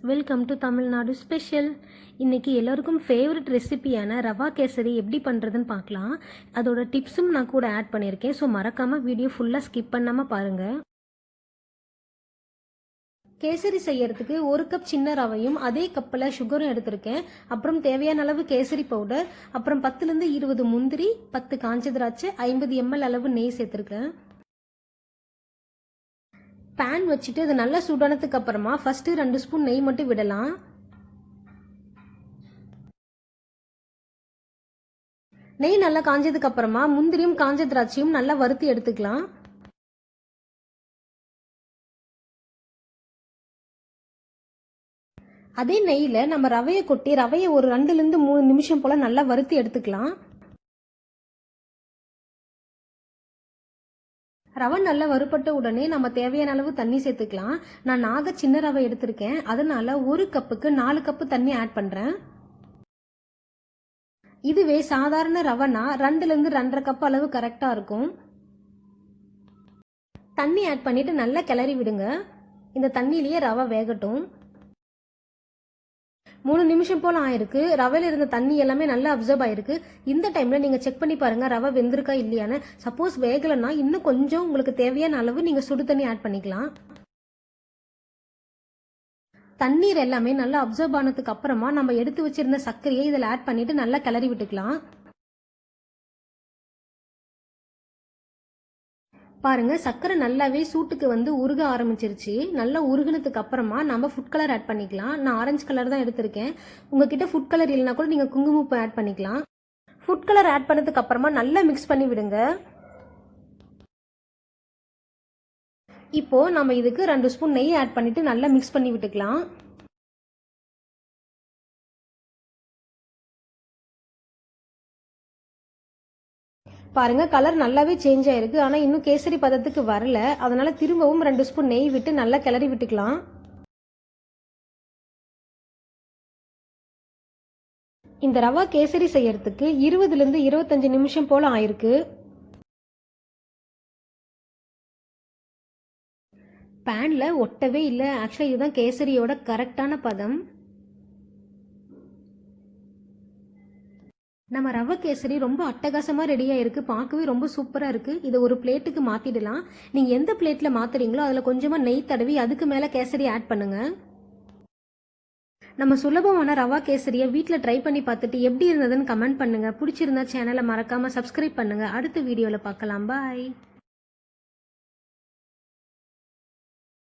Welcome to Tamil Nadu special. இன்றைக்கி எல்லோருக்கும் favourite ரெசிபியான rava kesari எப்படி பண்ணுறதுன்னு பார்க்கலாம். அதோட டிப்ஸும் நான் கூட ஆட் பண்ணியிருக்கேன். ஸோ மறக்காமல் வீடியோ ஃபுல்லாக ஸ்கிப் பண்ணாமல் பாருங்கள். கேசரி செய்யறதுக்கு 1 கப் சின்ன ரவையும் அதே கப்பில் சுகரும் எடுத்திருக்கேன். அப்புறம் தேவையான அளவு கேசரி பவுடர், அப்புறம் 10லேருந்து 20 முந்திரி, 10 காஞ்ச திராட்சை, 50 ml அளவு நெய் சேர்த்துருக்கேன். பேன் வச்சுட்டு அது நல்லா சூடானதுக்கு அப்புறமா ஃபஸ்ட்டு 2 ஸ்பூன் நெய் மட்டும் விடலாம். நெய் நல்லா காஞ்சதுக்கு அப்புறமா முந்திரியும் காஞ்ச திராட்சையும் நல்லா வறுத்து எடுத்துக்கலாம். அதே நெய்யில் நம்ம ரவையை கொட்டி ரவையை ஒரு 2லேருந்து 3 நிமிஷம் போல் நல்லா வறுத்து எடுத்துக்கலாம். ரவை நல்லா வறுபட்ட உடனே நம்ம தேவையான அளவு தண்ணி சேர்த்துக்கலாம். நான் சின்ன ரவை எடுத்திருக்கேன், அதனால 1 கப்புக்கு 4 கப்பு தண்ணி ஆட் பண்ணுறேன். இதுவே சாதாரண ரவைனா 2லேருந்து 2.5 கப் அளவு கரெக்டாக இருக்கும். தண்ணி ஆட் பண்ணிட்டு நல்லா கிளறி விடுங்க. இந்த தண்ணியிலேயே ரவை வேகட்டும். 3 நிமிஷம் போல் ஆயிருக்கு. ரவையில் இருந்த தண்ணி எல்லாமே நல்லா அப்சர்வ் ஆயிருக்கு. இந்த டைமில் நீங்கள் செக் பண்ணி பாருங்கள் ரவை வெந்திருக்கா இல்லையான்னு. சப்போஸ் வேகலைன்னா இன்னும் கொஞ்சம் உங்களுக்கு தேவையான அளவு நீங்கள் சுடு தண்ணி ஆட் பண்ணிக்கலாம். தண்ணீர் எல்லாமே நல்லா அப்சர்வ் ஆனதுக்கு அப்புறமா நம்ம எடுத்து வச்சிருந்த சர்க்கரையை இதில் ஆட் பண்ணிட்டு நல்லா கிளறி விட்டுக்கலாம். பாருங்க, சர்க்கரை நல்லாவே சூட்டுக்கு வந்து உருக ஆரம்பிச்சிருச்சு. நல்லா உருகுனதுக்கு அப்புறமா நம்ம ஃபுட் கலர் ஆட் பண்ணிக்கலாம். நான் ஆரஞ்சு கலர் தான் எடுத்திருக்கேன். உங்ககிட்ட ஃபுட் கலர் இல்லைனா கூட நீங்கள் குங்குமப்பூ ஆட் பண்ணிக்கலாம். ஃபுட் கலர் ஆட் பண்ணதுக்கு அப்புறமா நல்லா மிக்ஸ் பண்ணி விடுங்க. இப்போ நம்ம இதுக்கு 2 ஸ்பூன் நெய் ஆட் பண்ணிட்டு நல்லா மிக்ஸ் பண்ணி விட்டுக்கலாம். பாருங்க, கலர் நல்லாவே சேஞ்ச் ஆயிருக்கு. ஆனால் இன்னும் கேசரி பதத்துக்கு வரல. அதனால திரும்பவும் 2 ஸ்பூன் நெய் விட்டு நல்லா கிளறி விட்டுக்கலாம். இந்த ரவா கேசரி செய்யறதுக்கு 20லேருந்து 25 நிமிஷம் போல ஆயிருக்கு. பேன்ல ஒட்டவே இல்லை. ஆக்சுவலாக இதுதான் கேசரியோட கரெக்டான பதம். நம்ம ரவை கேசரி ரொம்ப அட்டகாசமாக ரெடியாக இருக்குது. பார்க்கவே ரொம்ப சூப்பராக இருக்குது. இதை ஒரு பிளேட்டுக்கு மாற்றிடலாம். நீங்கள் எந்த பிளேட்டில் மாற்றுறீங்களோ அதில் கொஞ்சமாக நெய் தடவி அதுக்கு மேலே கேசரி ஆட் பண்ணுங்கள். நம்ம சுலபமான ரவா கேசரியை வீட்டில் ட்ரை பண்ணி பார்த்துட்டு எப்படி இருந்ததுன்னு கமெண்ட் பண்ணுங்கள். பிடிச்சிருந்தா சேனலை மறக்காமல் சப்ஸ்கிரைப் பண்ணுங்கள். அடுத்த வீடியோவில் பார்க்கலாம். பாய்.